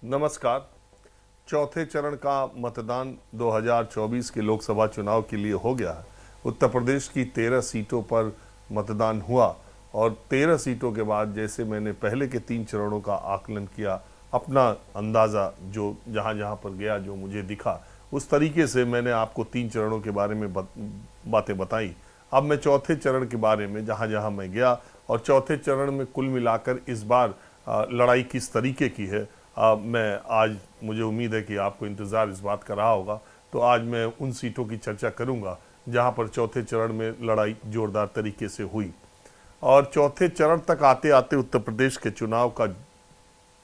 नमस्कार। चौथे चरण का मतदान 2024 के लोकसभा चुनाव के लिए हो गया है। उत्तर प्रदेश की 13 सीटों पर मतदान हुआ और 13 सीटों के बाद जैसे मैंने पहले के 3 चरणों का आकलन किया, अपना अंदाज़ा जो जहाँ जहाँ पर गया जो मुझे दिखा उस तरीके से मैंने आपको 3 चरणों के बारे में बातें बताई। अब मैं चौथे चरण के बारे में जहाँ जहाँ मैं गया और चौथे चरण में कुल मिलाकर इस बार लड़ाई किस तरीके की है, मैं आज, मुझे उम्मीद है कि आपको इंतज़ार इस बात का रहा होगा, तो आज मैं उन सीटों की चर्चा करूंगा जहां पर चौथे चरण में लड़ाई जोरदार तरीके से हुई। और चौथे चरण तक आते आते उत्तर प्रदेश के चुनाव का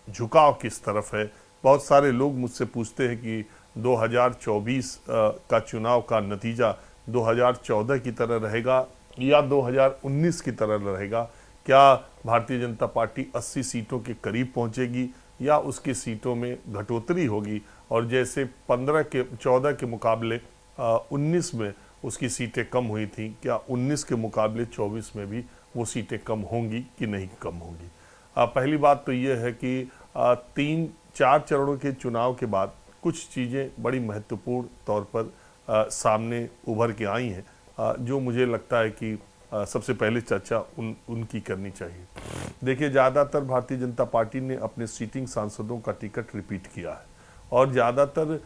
झुकाव किस तरफ है। बहुत सारे लोग मुझसे पूछते हैं कि 2024 का चुनाव का नतीजा 2014 की तरह रहेगा या 2019 की तरह रहेगा। क्या भारतीय जनता पार्टी 80 सीटों के करीब पहुंचेगी या उसकी सीटों में घटोतरी होगी, और जैसे 14 के मुकाबले 19 में उसकी सीटें कम हुई थी, क्या 19 के मुकाबले 24 में भी वो सीटें कम होंगी कि नहीं कम होंगी। पहली बात तो ये है कि 3-4 चरणों के चुनाव के बाद कुछ चीज़ें बड़ी महत्वपूर्ण तौर पर सामने उभर के आई हैं, जो मुझे लगता है कि सबसे पहले चर्चा उनकी करनी चाहिए। देखिए, ज़्यादातर भारतीय जनता पार्टी ने अपने सीटिंग सांसदों का टिकट रिपीट किया है और ज़्यादातर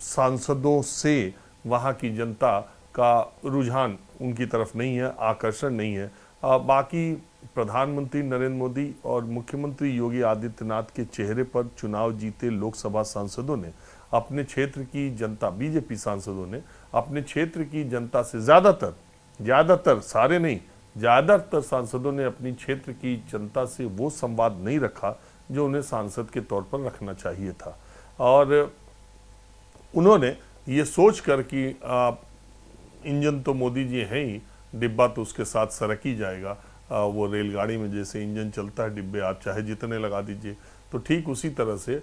सांसदों से वहाँ की जनता का रुझान उनकी तरफ नहीं है, आकर्षण नहीं है। बाकी प्रधानमंत्री नरेंद्र मोदी और मुख्यमंत्री योगी आदित्यनाथ के चेहरे पर चुनाव जीते लोकसभा सांसदों ने अपने क्षेत्र की जनता, बीजेपी सांसदों ने अपने क्षेत्र की जनता से ज़्यादातर, सारे नहीं, ज़्यादातर सांसदों ने अपनी क्षेत्र की जनता से वो संवाद नहीं रखा जो उन्हें सांसद के तौर पर रखना चाहिए था। और उन्होंने ये सोच कर कि इंजन तो मोदी जी हैं ही, डिब्बा तो उसके साथ सरक ही जाएगा, वो रेलगाड़ी में जैसे इंजन चलता है, डिब्बे आप चाहे जितने लगा दीजिए, तो ठीक उसी तरह से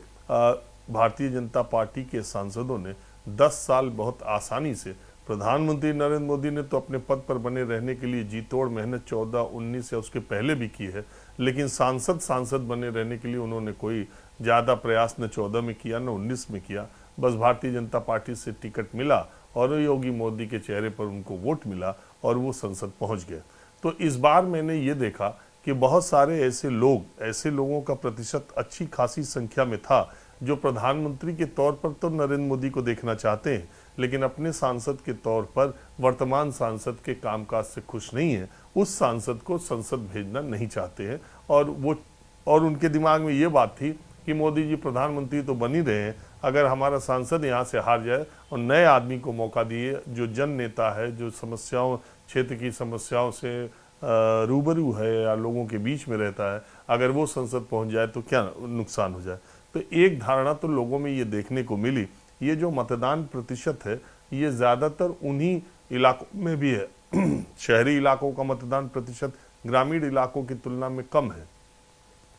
भारतीय जनता पार्टी के सांसदों ने 10 साल बहुत आसानी से, प्रधानमंत्री नरेंद्र मोदी ने तो अपने पद पर बने रहने के लिए जी तोड़ मेहनत 14-19 या उसके पहले भी की है, लेकिन सांसद बने रहने के लिए उन्होंने कोई ज़्यादा प्रयास न 14 में किया न 19 में किया। बस भारतीय जनता पार्टी से टिकट मिला और योगी मोदी के चेहरे पर उनको वोट मिला और वो संसद पहुंच गए। तो इस बार मैंने ये देखा कि बहुत सारे ऐसे लोगों का प्रतिशत अच्छी खासी संख्या में था जो प्रधानमंत्री के तौर पर तो नरेंद्र मोदी को देखना चाहते हैं, लेकिन अपने सांसद के तौर पर वर्तमान सांसद के कामकाज से खुश नहीं है, उस सांसद को संसद भेजना नहीं चाहते हैं। और उनके दिमाग में ये बात थी कि मोदी जी प्रधानमंत्री तो बन ही रहे हैं, अगर हमारा सांसद यहाँ से हार जाए और नए आदमी को मौका दिए जो जन नेता है, जो क्षेत्र की समस्याओं से रूबरू है या लोगों के बीच में रहता है, अगर वो संसद पहुँच जाए तो क्या नुकसान हो जाए। तो एक धारणा तो लोगों में ये देखने को मिली। ये जो मतदान प्रतिशत है ये ज़्यादातर उन्हीं इलाकों में भी है शहरी इलाकों का मतदान प्रतिशत ग्रामीण इलाकों की तुलना में कम है।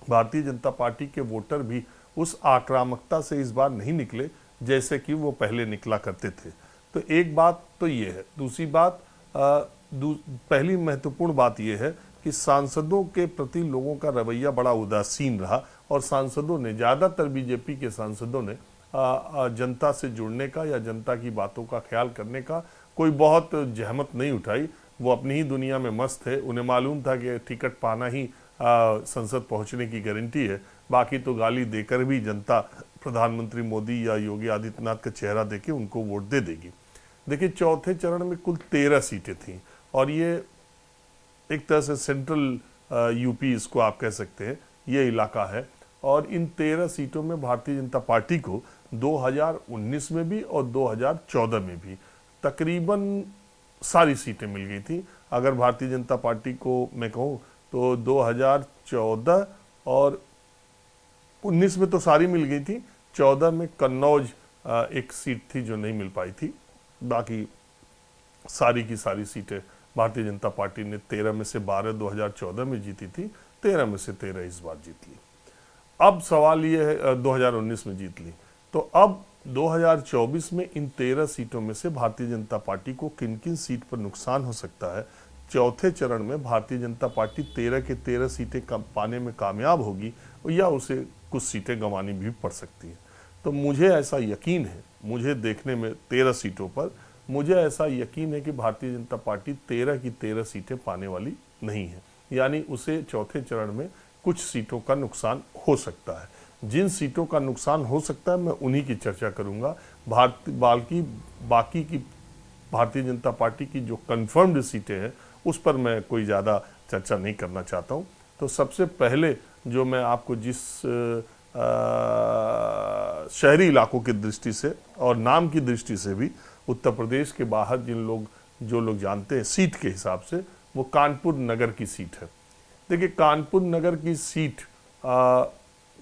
भारतीय जनता पार्टी के वोटर भी उस आक्रामकता से इस बार नहीं निकले जैसे कि वो पहले निकला करते थे। तो एक बात तो ये है। दूसरी बात, पहली महत्वपूर्ण बात यह है कि सांसदों के प्रति लोगों का रवैया बड़ा उदासीन रहा और सांसदों ने, ज़्यादातर बीजेपी के सांसदों ने जनता से जुड़ने का या जनता की बातों का ख्याल करने का कोई बहुत जहमत नहीं उठाई। वो अपनी ही दुनिया में मस्त थे। उन्हें मालूम था कि टिकट पाना ही संसद पहुंचने की गारंटी है, बाकी तो गाली देकर भी जनता प्रधानमंत्री मोदी या योगी आदित्यनाथ का चेहरा देके उनको वोट दे देगी। देखिए, चौथे चरण में कुल 13 सीटें थीं और ये एक तरह से सेंट्रल यूपी इसको आप कह सकते हैं, ये इलाका है। और इन 13 सीटों में भारतीय जनता पार्टी को 2019 में भी और 2014 में भी तकरीबन सारी सीटें मिल गई थी। अगर भारतीय जनता पार्टी को मैं कहूँ तो 2014 और 19 में तो सारी मिल गई थी, 14 में कन्नौज एक सीट थी जो नहीं मिल पाई थी, बाकी सारी की सारी सीटें भारतीय जनता पार्टी ने 13 में से 12 2014 में जीती थी, 13 में से 13 इस बार जीत ली। अब सवाल ये है, 2019 में जीत ली, तो अब 2024 में इन 13 सीटों में से भारतीय जनता पार्टी को किन किन सीट पर नुकसान हो सकता है। चौथे चरण में भारतीय जनता पार्टी 13 के 13 सीटें पाने में कामयाब होगी या उसे कुछ सीटें गंवानी भी पड़ सकती हैं। तो मुझे ऐसा यकीन है, मुझे देखने में 13 सीटों पर मुझे ऐसा यकीन है कि भारतीय जनता पार्टी 13 की 13 सीटें पाने वाली नहीं है, यानी उसे चौथे चरण में कुछ सीटों का नुकसान हो सकता है। जिन सीटों का नुकसान हो सकता है मैं उन्हीं की चर्चा करूंगा। बाकी की भारतीय जनता पार्टी की जो कंफर्म्ड सीटें हैं उस पर मैं कोई ज़्यादा चर्चा नहीं करना चाहता हूं। तो सबसे पहले जो मैं आपको जिस शहरी इलाकों की दृष्टि से और नाम की दृष्टि से भी उत्तर प्रदेश के बाहर जो लोग जानते हैं सीट के हिसाब से, वो कानपुर नगर की सीट है। देखिए, कानपुर नगर की सीट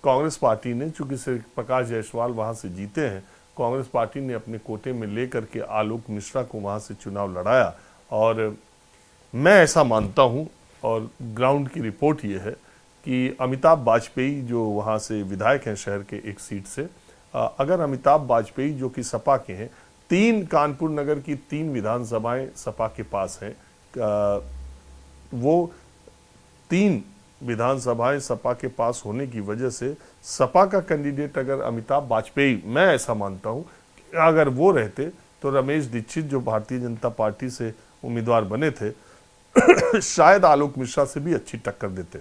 कांग्रेस पार्टी ने, चूंकि श्री प्रकाश जायसवाल वहां से जीते हैं, कांग्रेस पार्टी ने अपने कोटे में लेकर के आलोक मिश्रा को वहां से चुनाव लड़ाया। और मैं ऐसा मानता हूं, और ग्राउंड की रिपोर्ट ये है कि अमिताभ वाजपेयी जो वहां से विधायक हैं शहर के एक सीट से, अगर अमिताभ वाजपेयी जो कि सपा के हैं, कानपुर नगर की 3 विधानसभाएं सपा के पास हैं, वो 3 विधानसभाएं सपा के पास होने की वजह से सपा का कैंडिडेट अगर अमिताभ वाजपेयी, मैं ऐसा मानता हूं कि अगर वो रहते तो रमेश दीक्षित जो भारतीय जनता पार्टी से उम्मीदवार बने थे शायद आलोक मिश्रा से भी अच्छी टक्कर देते।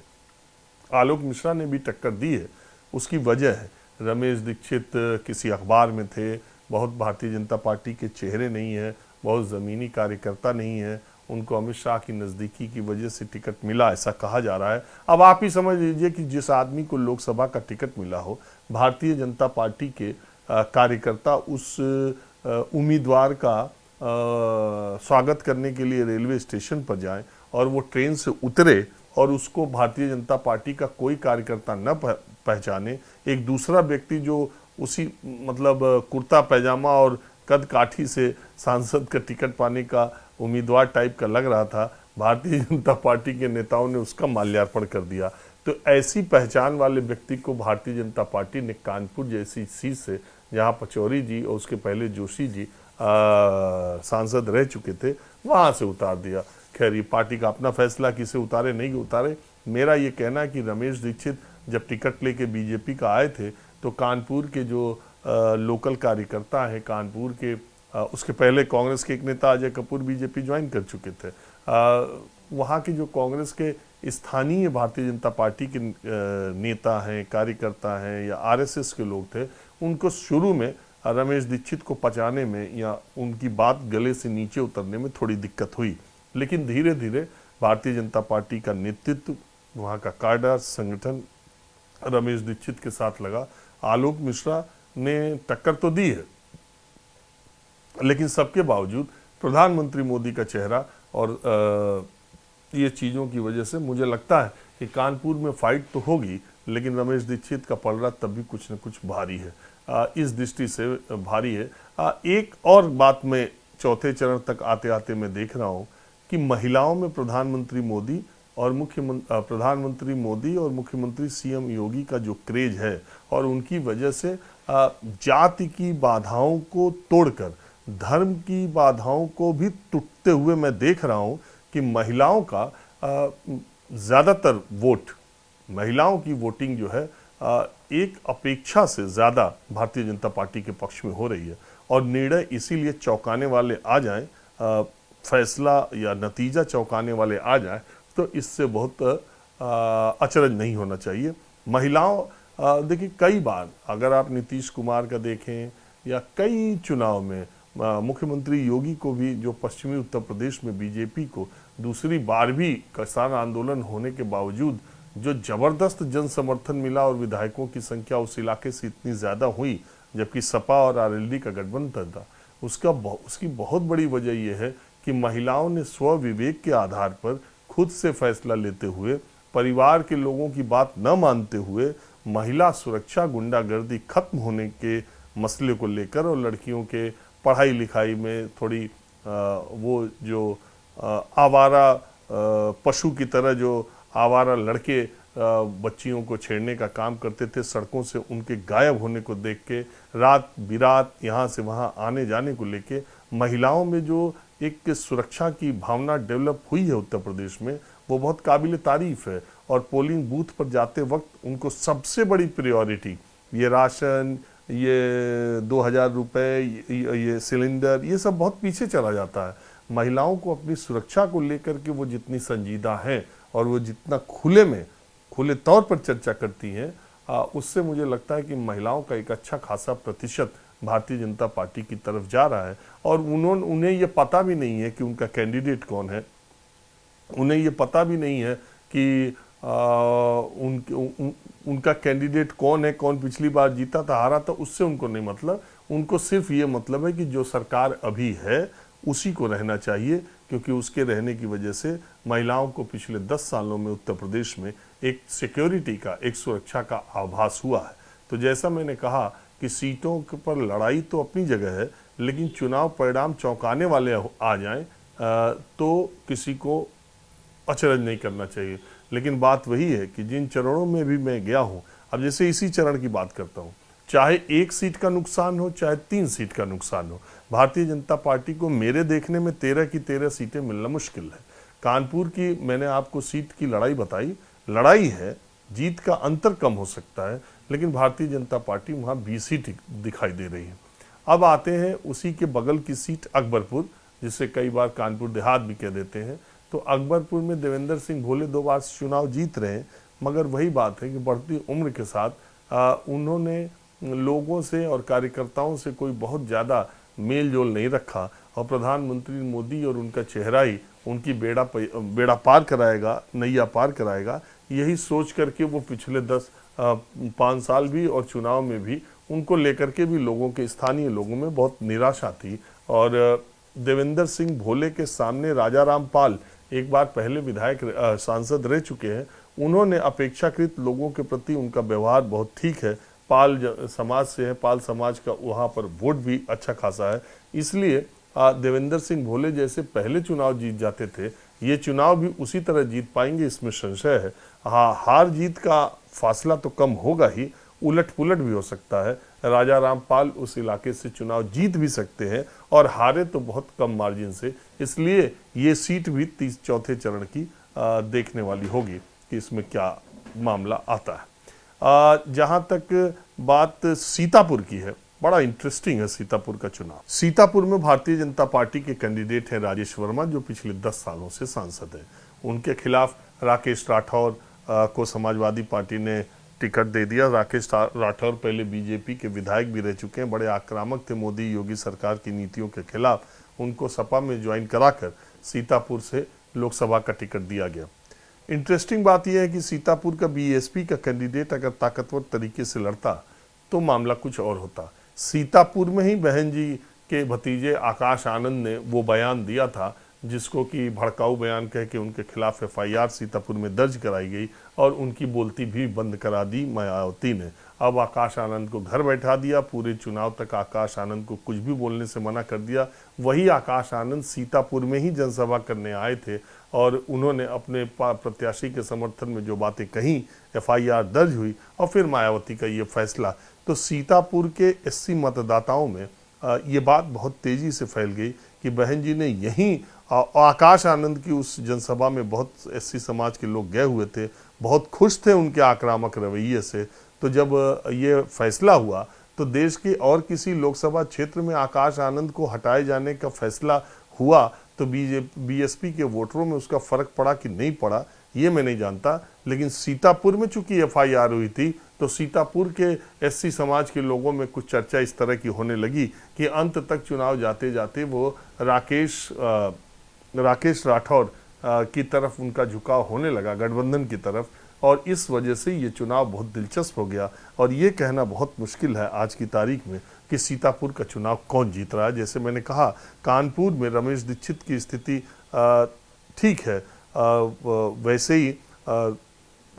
आलोक मिश्रा ने भी टक्कर दी है, उसकी वजह है रमेश दीक्षित किसी अखबार में थे, बहुत भारतीय जनता पार्टी के चेहरे नहीं है, बहुत ज़मीनी कार्यकर्ता नहीं है, उनको अमित शाह की नज़दीकी की वजह से टिकट मिला ऐसा कहा जा रहा है। अब आप ही समझ लीजिए कि जिस आदमी को लोकसभा का टिकट मिला हो, भारतीय जनता पार्टी के कार्यकर्ता उस उम्मीदवार का स्वागत करने के लिए रेलवे स्टेशन पर जाएं और वो ट्रेन से उतरे और उसको भारतीय जनता पार्टी का कोई कार्यकर्ता न पहचाने, एक दूसरा व्यक्ति जो उसी मतलब कुर्ता पैजामा और कद काठी से सांसद का टिकट पाने का उम्मीदवार टाइप का लग रहा था, भारतीय जनता पार्टी के नेताओं ने उसका माल्यार्पण कर दिया। तो ऐसी पहचान वाले व्यक्ति को भारतीय जनता पार्टी ने कानपुर जैसी सीट से, जहां पचौरी जी और उसके पहले जोशी जी सांसद रह चुके थे, वहां से उतार दिया। खैर, ये पार्टी का अपना फैसला, किसे उतारे नहीं उतारे। मेरा ये कहना है कि रमेश दीक्षित जब टिकट लेके बीजेपी का आए थे तो कानपुर के जो लोकल कार्यकर्ता हैं, कानपुर के उसके पहले कांग्रेस के एक नेता अजय कपूर बीजेपी ज्वाइन कर चुके थे, वहाँ के जो कांग्रेस के स्थानीय भारतीय जनता पार्टी के नेता हैं, कार्यकर्ता हैं या आरएसएस के लोग थे, उनको शुरू में रमेश दीक्षित को पचाने में या उनकी बात गले से नीचे उतरने में थोड़ी दिक्कत हुई। लेकिन धीरे धीरे भारतीय जनता पार्टी का नेतृत्व, वहाँ का काडर संगठन रमेश दीक्षित के साथ लगा। आलोक मिश्रा ने टक्कर तो दी है, लेकिन सबके बावजूद प्रधानमंत्री मोदी का चेहरा और ये चीज़ों की वजह से मुझे लगता है कि कानपुर में फाइट तो होगी, लेकिन रमेश दीक्षित का पलड़ा तब भी कुछ न कुछ भारी है, इस दृष्टि से भारी है। एक और बात मैं चौथे चरण तक आते आते मैं देख रहा हूँ कि महिलाओं में प्रधानमंत्री मोदी और मुख्यमंत्री सीएम योगी का जो क्रेज है, और उनकी वजह से जाति की बाधाओं को तोड़कर धर्म की बाधाओं को भी टूटते हुए मैं देख रहा हूं कि महिलाओं का ज़्यादातर वोट, महिलाओं की वोटिंग जो है एक अपेक्षा से ज़्यादा भारतीय जनता पार्टी के पक्ष में हो रही है। और निर्णय इसीलिए चौंकाने वाले आ जाएं, फैसला या नतीजा चौंकाने वाले आ जाए तो इससे बहुत अचरज नहीं होना चाहिए। महिलाओं देखिए, कई बार अगर आप नीतीश कुमार का देखें या कई चुनाव में मुख्यमंत्री योगी को भी, जो पश्चिमी उत्तर प्रदेश में बीजेपी को दूसरी बार भी किसान आंदोलन होने के बावजूद जो जबरदस्त जन समर्थन मिला और विधायकों की संख्या उस इलाके से इतनी ज़्यादा हुई, जबकि सपा और आरएलडी का गठबंधन था, उसकी बहुत बड़ी वजह यह है कि महिलाओं ने स्व विवेक के आधार पर खुद से फैसला लेते हुए, परिवार के लोगों की बात न मानते हुए, महिला सुरक्षा, गुंडागर्दी खत्म होने के मसले को लेकर और लड़कियों के पढ़ाई लिखाई में थोड़ी वो जो आवारा पशु की तरह जो आवारा लड़के बच्चियों को छेड़ने का काम करते थे, सड़कों से उनके गायब होने को देख के, रात बिरात यहाँ से वहाँ आने जाने को लेके महिलाओं में जो एक सुरक्षा की भावना डेवलप हुई है उत्तर प्रदेश में, वो बहुत काबिल तारीफ है। और पोलिंग बूथ पर जाते वक्त उनको सबसे बड़ी प्रायोरिटी ये राशन, ये 2000 रुपये, ये सिलेंडर, ये सब बहुत पीछे चला जाता है। महिलाओं को अपनी सुरक्षा को लेकर के वो जितनी संजीदा हैं और वो जितना खुले तौर पर चर्चा करती हैं, उससे मुझे लगता है कि महिलाओं का एक अच्छा खासा प्रतिशत भारतीय जनता पार्टी की तरफ जा रहा है। और उन्हें ये पता भी नहीं है कि उनका कैंडिडेट कौन है, उन्हें ये पता भी नहीं है कि उनका कैंडिडेट कौन है, कौन पिछली बार जीता था, हारा था, उससे उनको नहीं मतलब। उनको सिर्फ ये मतलब है कि जो सरकार अभी है उसी को रहना चाहिए, क्योंकि उसके रहने की वजह से महिलाओं को पिछले 10 सालों में उत्तर प्रदेश में एक सिक्योरिटी का, एक सुरक्षा का आभास हुआ है। तो जैसा मैंने कहा कि सीटों पर लड़ाई तो अपनी जगह है, लेकिन चुनाव परिणाम चौंकाने वाले आ जाएं तो किसी को अचरज नहीं करना चाहिए। लेकिन बात वही है कि जिन चरणों में भी मैं गया हूं, अब जैसे इसी चरण की बात करता हूं, चाहे 1 सीट का नुकसान हो, चाहे 3 सीट का नुकसान हो, भारतीय जनता पार्टी को मेरे देखने में 13 की 13 सीटें मिलना मुश्किल है। कानपुर की मैंने आपको सीट की लड़ाई बताई, लड़ाई है, जीत का अंतर कम हो सकता है, लेकिन भारतीय जनता पार्टी वहां 20 सीट दिखाई दे रही है। अब आते हैं उसी के बगल की सीट अकबरपुर, जिसे कई बार कानपुर देहात भी कह देते हैं। तो अकबरपुर में देवेंद्र सिंह भोले 2 बार चुनाव जीत रहे हैं, मगर वही बात है कि बढ़ती उम्र के साथ उन्होंने लोगों से और कार्यकर्ताओं से कोई बहुत ज़्यादा मेल जोल नहीं रखा, और प्रधानमंत्री मोदी और उनका चेहरा ही उनकी बेड़ा पार कराएगा, नैया पार कराएगा, यही सोच करके वो पिछले 5 साल भी और चुनाव में भी उनको लेकर के भी लोगों के, स्थानीय लोगों में बहुत निराशा थी। और देवेंद्र सिंह भोले के सामने राजा राम पाल एक बार पहले विधायक सांसद रह चुके हैं, उन्होंने अपेक्षाकृत लोगों के प्रति उनका व्यवहार बहुत ठीक है, पाल समाज से है, पाल समाज का वहाँ पर वोट भी अच्छा खासा है, इसलिए देवेंद्र सिंह भोले जैसे पहले चुनाव जीत जाते थे, ये चुनाव भी उसी तरह जीत पाएंगे, इसमें संशय है। हाँ, हार जीत का फासला तो कम होगा ही, उलट पुलट भी हो सकता है। राजा रामपाल उस इलाके से चुनाव जीत भी सकते हैं और हारे तो बहुत कम मार्जिन से, इसलिए ये सीट भी चौथे चरण की देखने वाली होगी कि इसमें क्या मामला आता है। जहां तक बात सीतापुर की है, बड़ा इंटरेस्टिंग है सीतापुर का चुनाव। सीतापुर में भारतीय जनता पार्टी के कैंडिडेट हैं राजेश वर्मा, जो पिछले 10 सालों से सांसद हैं। उनके खिलाफ राकेश राठौर को समाजवादी पार्टी ने टिकट दे दिया। राकेश राठौर पहले बीजेपी के विधायक भी रह चुके हैं, बड़े आक्रामक थे मोदी योगी सरकार की नीतियों के खिलाफ। उनको सपा में ज्वाइन कराकर सीतापुर से लोकसभा का टिकट दिया गया। इंटरेस्टिंग बात यह है कि सीतापुर का बीएसपी का कैंडिडेट अगर ताकतवर तरीके से लड़ता तो मामला कुछ और होता। सीतापुर में ही बहन जी के भतीजे आकाश आनंद ने वो बयान दिया था जिसको कि भड़काऊ बयान कह के उनके खिलाफ एफआईआर सीतापुर में दर्ज कराई गई और उनकी बोलती भी बंद करा दी मायावती ने। अब आकाश आनंद को घर बैठा दिया, पूरे चुनाव तक आकाश आनंद को कुछ भी बोलने से मना कर दिया। वही आकाश आनंद सीतापुर में ही जनसभा करने आए थे और उन्होंने अपने प्रत्याशी के समर्थन में जो बातें कहीं, एफआईआर दर्ज हुई और फिर मायावती का ये फैसला। तो सीतापुर के 80 मतदाताओं में ये बात बहुत तेजी से फैल गई कि बहन जी ने यहीं आकाश आनंद की उस जनसभा में बहुत एससी समाज के लोग गए हुए थे, बहुत खुश थे उनके आक्रामक रवैये से। तो जब ये फैसला हुआ तो देश के और किसी लोकसभा क्षेत्र में आकाश आनंद को हटाए जाने का फैसला हुआ तो बीएसपी के वोटरों में उसका फर्क पड़ा कि नहीं पड़ा ये मैं नहीं जानता, लेकिन सीतापुर में चूंकि एफआईआर हुई थी तो सीतापुर के एससी समाज के लोगों में कुछ चर्चा इस तरह की होने लगी कि अंत तक चुनाव जाते जाते वो राकेश राठौर की तरफ उनका झुकाव होने लगा, गठबंधन की तरफ, और इस वजह से ये चुनाव बहुत दिलचस्प हो गया। और ये कहना बहुत मुश्किल है आज की तारीख में कि सीतापुर का चुनाव कौन जीत रहा है। जैसे मैंने कहा, कानपुर में रमेश दीक्षित की स्थिति ठीक है, वैसे ही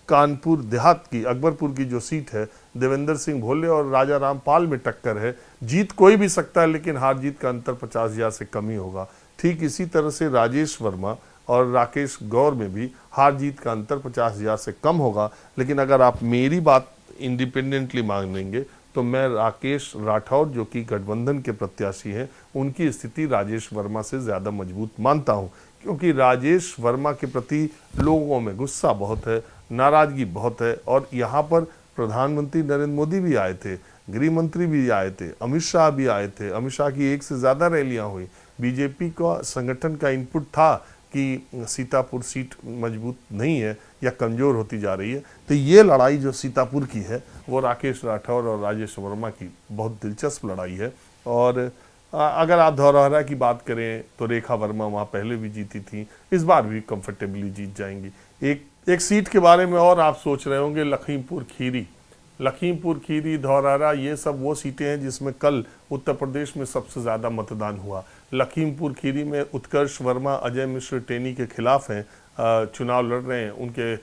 कानपुर देहात की, अकबरपुर की जो सीट है, देवेंद्र सिंह भोले और राजा रामपाल में टक्कर है। जीत कोई भी सकता है, लेकिन हार जीत का अंतर 50,000 से कम ही होगा। ठीक इसी तरह से राजेश वर्मा और राकेश गौर में भी हार जीत का अंतर 50,000 से कम होगा। लेकिन अगर आप मेरी बात इंडिपेंडेंटली मांगेंगे तो मैं राकेश राठौर जो कि गठबंधन के प्रत्याशी हैं, उनकी स्थिति राजेश वर्मा से ज़्यादा मजबूत मानता हूं, क्योंकि राजेश वर्मा के प्रति लोगों में गुस्सा बहुत है, नाराजगी बहुत है। और यहाँ पर प्रधानमंत्री नरेंद्र मोदी भी आए थे, गृह मंत्री भी आए थे, अमित शाह भी आए थे। अमित शाह की एक से ज़्यादा रैलियां हुई। बीजेपी का संगठन का इनपुट था कि सीतापुर सीट मजबूत नहीं है या कमज़ोर होती जा रही है। तो ये लड़ाई जो सीतापुर की है वो राकेश राठौर और राजेश वर्मा की बहुत दिलचस्प लड़ाई है। और अगर आप धौरहरा की बात करें तो रेखा वर्मा वहाँ पहले भी जीती थी, इस बार भी कंफर्टेबली जीत जाएंगी। एक सीट के बारे में और आप सोच रहे होंगे, लखीमपुर खीरी, धौरहरा, ये सब वो सीटें हैं जिसमें कल उत्तर प्रदेश में सबसे ज़्यादा मतदान हुआ। लखीमपुर खीरी में उत्कर्ष वर्मा अजय मिश्र टेनी के खिलाफ हैं, चुनाव लड़ रहे हैं, उनके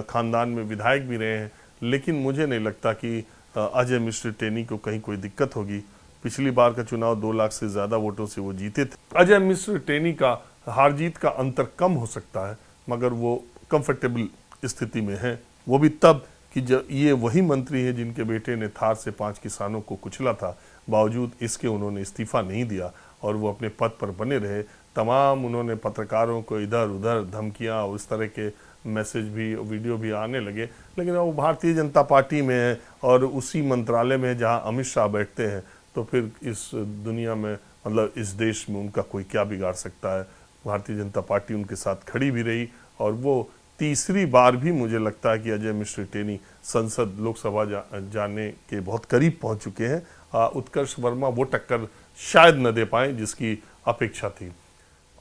खानदान में विधायक भी रहे हैं। लेकिन मुझे नहीं लगता कि अजय मिश्र टेनी को कहीं कोई दिक्कत होगी। पिछली बार का चुनाव 2 लाख से ज़्यादा वोटों से वो जीते थे। अजय मिश्र टेनी का हार जीत का अंतर कम हो सकता है, मगर वो कंफर्टेबल स्थिति में है। वो भी तब कि जब ये वही मंत्री है जिनके बेटे ने थार से 5 किसानों को कुचला था, बावजूद इसके उन्होंने इस्तीफा नहीं दिया और वो अपने पद पर बने रहे। तमाम उन्होंने पत्रकारों को इधर उधर धमकियां और इस तरह के मैसेज भी, वीडियो भी आने लगे। लेकिन वो भारतीय जनता पार्टी में है और उसी मंत्रालय में जहां अमित शाह बैठते हैं, तो फिर इस दुनिया में, मतलब इस देश में उनका कोई क्या बिगाड़ सकता है। भारतीय जनता पार्टी उनके साथ खड़ी भी रही और वो तीसरी बार भी मुझे लगता है कि अजय मिश्र टेनी संसद लोकसभा जाने के बहुत करीब पहुंच चुके हैं। उत्कर्ष वर्मा वो टक्कर शायद न दे पाए जिसकी अपेक्षा थी।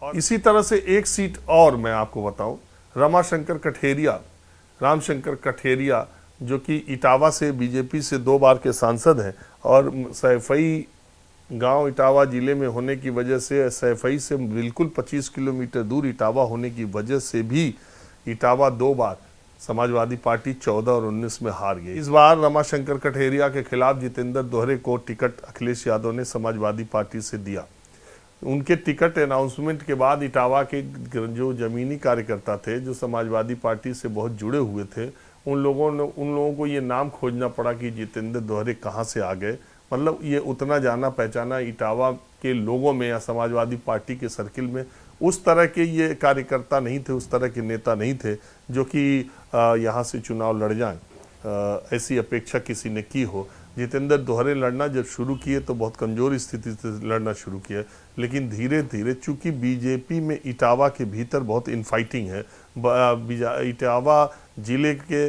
और इसी तरह से एक सीट और मैं आपको बताऊं, रामशंकर कठेरिया जो कि इटावा से बीजेपी से 2 बार के सांसद हैं और सैफई गांव इटावा जिले में होने की वजह से, सैफई से बिल्कुल 25 किलोमीटर दूर इटावा होने की वजह से भी इटावा 2 बार समाजवादी पार्टी 14 और 19 में हार गई। इस बार रमाशंकर कठेरिया के खिलाफ जितेंद्र दोहरे को टिकट अखिलेश यादव ने समाजवादी पार्टी से दिया। उनके टिकट अनाउंसमेंट के बाद इटावा के जो जमीनी कार्यकर्ता थे, जो समाजवादी पार्टी से बहुत जुड़े हुए थे, उन लोगों को ये नाम खोजना पड़ा कि जितेंद्र दोहरे कहाँ से आ गए। मतलब ये उतना जाना पहचाना इटावा के लोगों में या समाजवादी पार्टी के सर्किल में उस तरह के ये कार्यकर्ता नहीं थे, उस तरह के नेता नहीं थे जो कि यहाँ से चुनाव लड़ जाएं। ऐसी अपेक्षा किसी ने की हो। जितेंद्र दोहरे लड़ना जब शुरू किए तो बहुत कमज़ोर स्थिति से लड़ना शुरू किया, लेकिन धीरे धीरे चूंकि बीजेपी में इटावा के भीतर बहुत इनफाइटिंग है, इटावा जिले के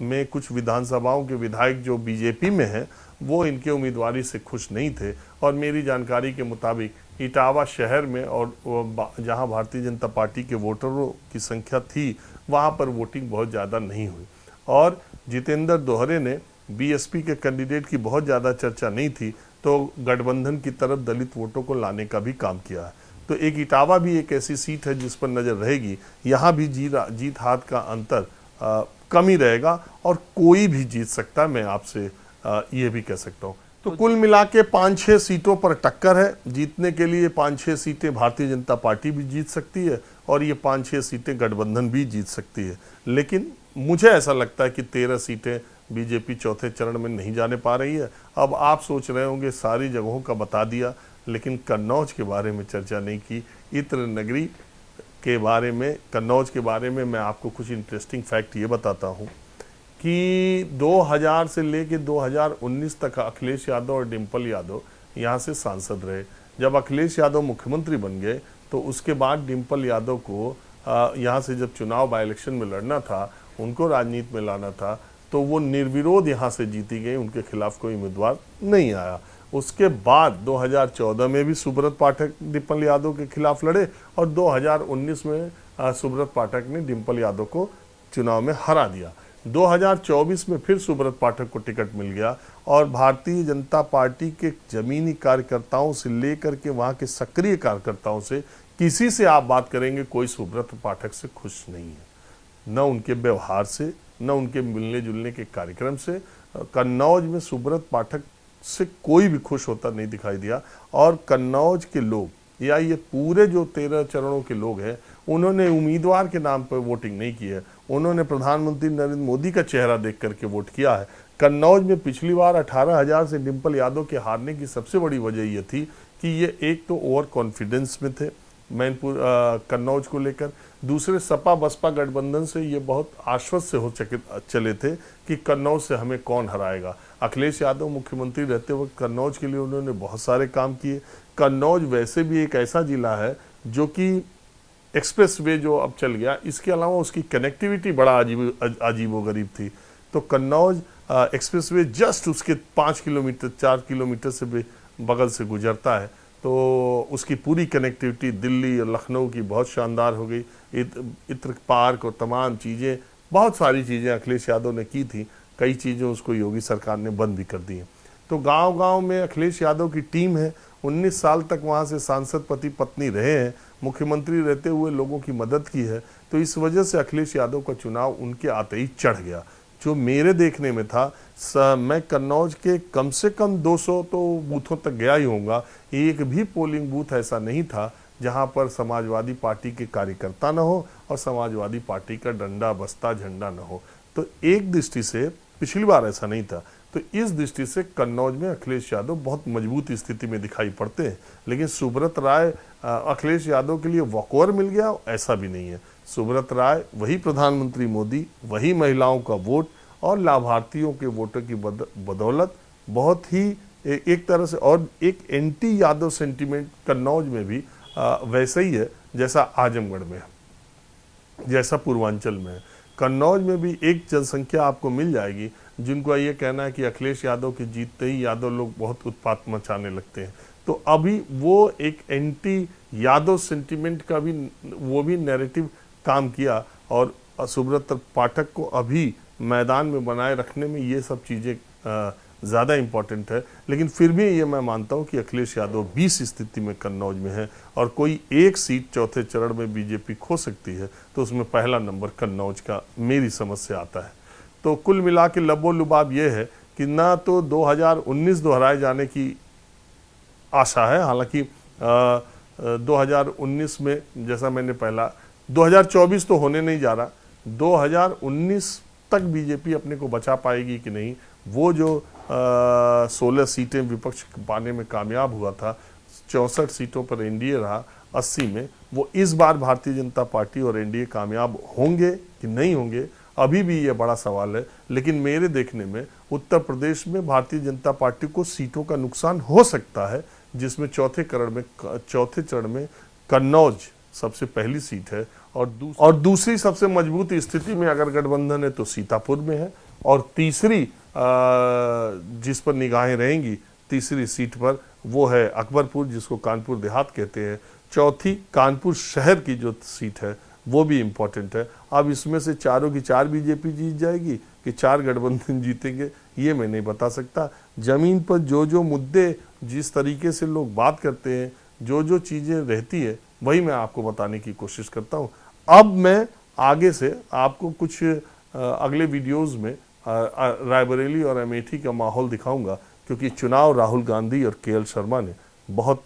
में कुछ विधानसभाओं के विधायक जो बीजेपी में हैं वो इनके उम्मीदवारी से खुश नहीं थे। और मेरी जानकारी के मुताबिक इटावा शहर में और जहां भारतीय जनता पार्टी के वोटरों की संख्या थी वहां पर वोटिंग बहुत ज़्यादा नहीं हुई। और जितेंद्र दोहरे ने बीएसपी के कैंडिडेट की बहुत ज़्यादा चर्चा नहीं थी तो गठबंधन की तरफ दलित वोटों को लाने का भी काम किया है। तो एक इटावा भी एक ऐसी सीट है जिस पर नज़र रहेगी। यहाँ भी जीत हाथ का अंतर कम ही रहेगा और कोई भी जीत सकता है, मैं आपसे ये भी कह सकता हूँ। तो कुल मिला के 5-6 सीटों पर टक्कर है। जीतने के लिए 5-6 सीटें भारतीय जनता पार्टी भी जीत सकती है और ये 5-6 सीटें गठबंधन भी जीत सकती है। लेकिन मुझे ऐसा लगता है कि 13 सीटें बीजेपी चौथे चरण में नहीं जाने पा रही है। अब आप सोच रहे होंगे सारी जगहों का बता दिया, लेकिन कन्नौज के बारे में चर्चा नहीं की। इत्र नगरी के बारे में, कन्नौज के बारे में मैं आपको कुछ इंटरेस्टिंग फैक्ट ये बताता हूँ कि 2000 से लेके 2019 तक अखिलेश यादव और डिम्पल यादव यहाँ से सांसद रहे। जब अखिलेश यादव मुख्यमंत्री बन गए तो उसके बाद डिम्पल यादव को यहाँ से जब चुनाव बाई इलेक्शन में लड़ना था, उनको राजनीति में लाना था, तो वो निर्विरोध यहाँ से जीती गई, उनके खिलाफ कोई उम्मीदवार नहीं आया। उसके बाद 2014 में भी सुब्रत पाठक डिम्पल यादव के खिलाफ लड़े और 2019 में सुब्रत पाठक ने डिम्पल यादव को चुनाव में हरा दिया। 2024 में फिर सुब्रत पाठक को टिकट मिल गया और भारतीय जनता पार्टी के जमीनी कार्यकर्ताओं से लेकर के वहाँ के सक्रिय कार्यकर्ताओं से किसी से आप बात करेंगे, कोई सुब्रत पाठक से खुश नहीं है, न उनके व्यवहार से, न उनके मिलने जुलने के कार्यक्रम से। कन्नौज में सुब्रत पाठक से कोई भी खुश होता नहीं दिखाई दिया। और कन्नौज के लोग या ये पूरे जो 13 चरणों के लोग हैं, उन्होंने उम्मीदवार के नाम पर वोटिंग नहीं की है, उन्होंने प्रधानमंत्री नरेंद्र मोदी का चेहरा देख करके वोट किया है। कन्नौज में पिछली बार 18,000 से डिम्पल यादव के हारने की सबसे बड़ी वजह ये थी कि ये एक तो ओवर कॉन्फिडेंस में थे, मैनपुर कन्नौज को लेकर। दूसरे सपा बसपा गठबंधन से ये बहुत आश्वस्त से हो चले थे कि कन्नौज से हमें कौन हराएगा। अखिलेश यादव मुख्यमंत्री रहते वक्त कन्नौज के लिए उन्होंने बहुत सारे काम किए। कन्नौज वैसे भी एक ऐसा जिला है जो कि एक्सप्रेस वे जो अब चल गया, इसके अलावा उसकी कनेक्टिविटी बड़ा अजीबोगरीब थी। तो कन्नौज एक्सप्रेस वे जस्ट उसके 5 किलोमीटर 4 किलोमीटर से बगल से गुजरता है, तो उसकी पूरी कनेक्टिविटी दिल्ली और लखनऊ की बहुत शानदार हो गई। इत्र पार्क और तमाम चीज़ें, बहुत सारी चीज़ें अखिलेश यादव ने की थी, कई चीज़ें उसको योगी सरकार ने बंद भी कर दी हैं। तो गांव-गांव में अखिलेश यादव की टीम है। 19 साल तक वहां से सांसद पति पत्नी रहे हैं, मुख्यमंत्री रहते हुए लोगों की मदद की है। तो इस वजह से अखिलेश यादव का चुनाव उनके आते ही चढ़ गया। जो मेरे देखने में था, मैं कन्नौज के कम से कम 200 तो बूथों तक गया ही होऊंगा, एक भी पोलिंग बूथ ऐसा नहीं था जहां पर समाजवादी पार्टी के कार्यकर्ता न हो और समाजवादी पार्टी का डंडा बस्ता झंडा न हो। तो एक दृष्टि से पिछली बार ऐसा नहीं था, तो इस दृष्टि से कन्नौज में अखिलेश यादव बहुत मजबूत स्थिति में दिखाई पड़ते हैं। लेकिन सुब्रत राय, अखिलेश यादव के लिए वॉकओवर मिल गया, ऐसा भी नहीं है। सुब्रत राय वही प्रधानमंत्री मोदी, वही महिलाओं का वोट और लाभार्थियों के वोटों की बदौलत बहुत ही एक तरह से, और एक एंटी यादव सेंटीमेंट कन्नौज में भी वैसा ही है जैसा आजमगढ़ में है, जैसा पूर्वांचल में है। कन्नौज में भी एक जनसंख्या आपको मिल जाएगी जिनको ये कहना है कि अखिलेश यादव के जीतते ही यादव लोग बहुत उत्पात मचाने लगते हैं। तो अभी वो एक एंटी यादव सेंटीमेंट का भी वो भी नैरेटिव काम किया, और सुब्रत पाठक को अभी मैदान में बनाए रखने में ये सब चीज़ें ज़्यादा इम्पॉर्टेंट है। लेकिन फिर भी ये मैं मानता हूँ कि अखिलेश यादव 20 स्थिति में कन्नौज में है, और कोई एक सीट चौथे चरण में बीजेपी खो सकती है, तो उसमें पहला नंबर कन्नौज का मेरी समझ से आता है। तो कुल मिला के लबो लुबाब ये है कि ना तो 2019 दोहराए जाने की आशा है, हालांकि 2019 में जैसा मैंने पहला 2024 तो होने नहीं जा रहा, 2019 तक बीजेपी अपने को बचा पाएगी कि नहीं। वो जो 16 सीटें विपक्ष पाने में कामयाब हुआ था, 64 सीटों पर एनडीए रहा 80 में, वो इस बार भारतीय जनता पार्टी और एनडीए कामयाब होंगे कि नहीं होंगे, अभी भी ये बड़ा सवाल है। लेकिन मेरे देखने में उत्तर प्रदेश में भारतीय जनता पार्टी को सीटों का नुकसान हो सकता है, जिसमें चौथे चरण में कन्नौज सबसे पहली सीट है, और दूसरी सबसे मजबूत स्थिति में अगर गठबंधन है तो सीतापुर में है, और तीसरी जिस पर निगाहें रहेंगी तीसरी सीट पर वो है अकबरपुर, जिसको कानपुर देहात कहते हैं। चौथी कानपुर शहर की जो सीट है वो भी इम्पोर्टेंट है। अब इसमें से चारों की चार बीजेपी जीत जाएगी कि चार गठबंधन जीतेंगे, ये मैं नहीं बता सकता। जमीन पर जो मुद्दे, जिस तरीके से लोग बात करते हैं, जो चीज़ें रहती है, वही मैं आपको बताने की कोशिश करता हूँ। अब मैं आगे से आपको कुछ अगले वीडियोस में रायबरेली और अमेठी का माहौल दिखाऊंगा, क्योंकि चुनाव राहुल गांधी और केएल शर्मा ने बहुत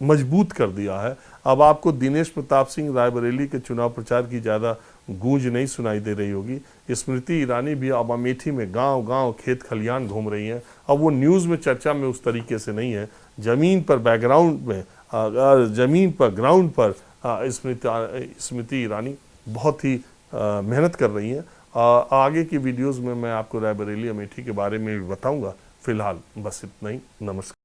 मजबूत कर दिया है। अब आपको दिनेश प्रताप सिंह रायबरेली के चुनाव प्रचार की ज़्यादा गूंज नहीं सुनाई दे रही होगी। स्मृति ईरानी भी अब अमेठी में गांव-गांव खेत खलियान घूम रही हैं। अब वो न्यूज़ में चर्चा में उस तरीके से नहीं है, ज़मीन पर बैकग्राउंड में, ज़मीन पर ग्राउंड पर स्मृति ईरानी बहुत ही मेहनत कर रही हैं। आगे की वीडियोज़ में मैं आपको रायबरेली अमेठी के बारे में भी बताऊँगा। फिलहाल बस इतना ही। नमस्कार।